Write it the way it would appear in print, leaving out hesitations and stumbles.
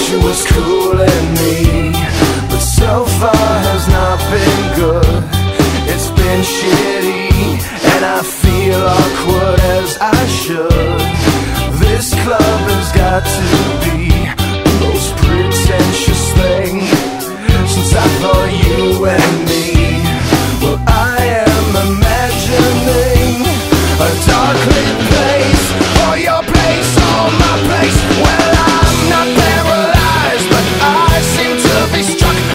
She was cooling me, but so far has not been good. It's been shitty, and I feel awkward as I should. This club has got to be